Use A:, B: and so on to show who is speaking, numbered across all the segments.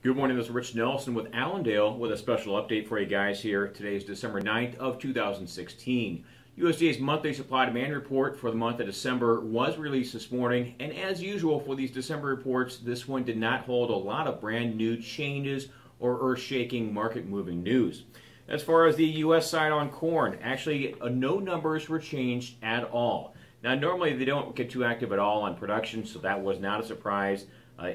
A: Good morning, this is Rich Nelson with Allendale with a special update for you guys here. Today is December 9th of 2016. USDA's monthly supply demand report for the month of December was released this morning, and as usual for these December reports, this one did not hold a lot of brand new changes or earth-shaking market-moving news. As far as the U.S. side on corn, actually no numbers were changed at all. Now normally they don't get too active at all on production, so that was not a surprise.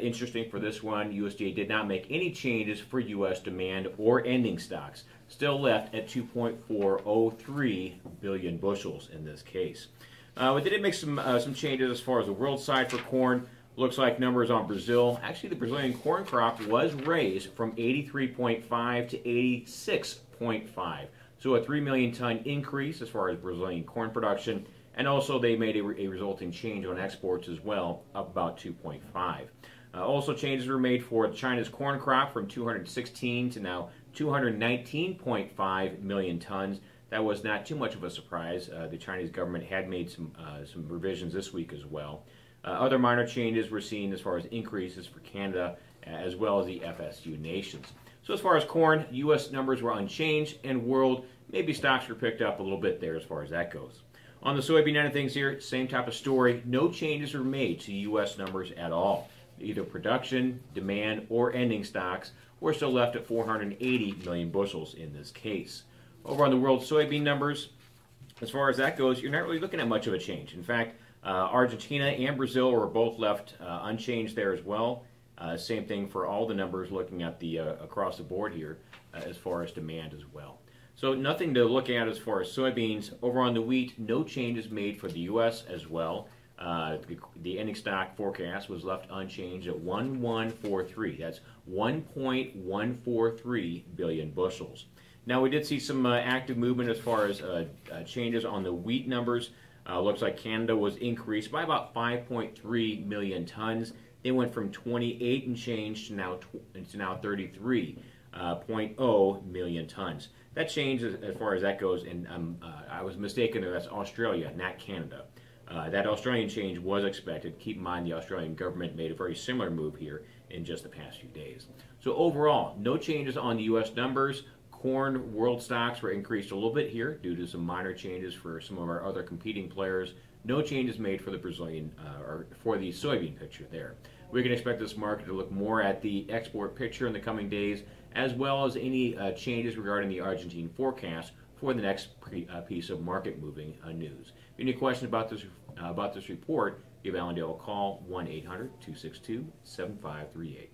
A: Interesting for this one, USDA did not make any changes for U.S. demand or ending stocks. Still left at 2.403 billion bushels in this case. But they did make some changes as far as the world side for corn. Looks like numbers on Brazil. Actually, the Brazilian corn crop was raised from 83.5 to 86.5. So a 3 million ton increase as far as Brazilian corn production. And also they made a resulting change on exports as well, up about 2.5. Also changes were made for China's corn crop from 216 to now 219.5 million tons. That was not too much of a surprise. The Chinese government had made some revisions this week as well. Other minor changes were seen as far as increases for Canada as well as the FSU nations. So as far as corn, U.S. numbers were unchanged, and world, maybe stocks were picked up a little bit there as far as that goes. On the soybean end of things here, same type of story. No changes were made to U.S. numbers at all. Either production, demand, or ending stocks were still left at 480 million bushels in this case. Over on the world soybean numbers, as far as that goes, you're not really looking at much of a change. In fact, Argentina and Brazil were both left unchanged there as well. Same thing for all the numbers looking at the across the board here as far as demand as well. So nothing to look at as far as soybeans. Over on the wheat, no changes made for the U.S. as well. The ending stock forecast was left unchanged at 1143. That's 1.143 billion bushels. Now we did see some active movement as far as changes on the wheat numbers. Looks like Canada was increased by about 5.3 million tons. They went from 28 and change to now 33.0 million tons. That changed as far as that goes, and I was mistaken. That's Australia, not Canada. That Australian change was expected. Keep in mind the Australian government made a very similar move here in just the past few days. So overall, no changes on the U.S. numbers. Corn world stocks were increased a little bit here due to some minor changes for some of our other competing players. No changes made for the Brazilian or for the soybean picture there. We can expect this market to look more at the export picture in the coming days, as well as any changes regarding the Argentine forecast for the next piece of market-moving news. If you have any questions about this report, give Allendale a call, 1-800-262-7538.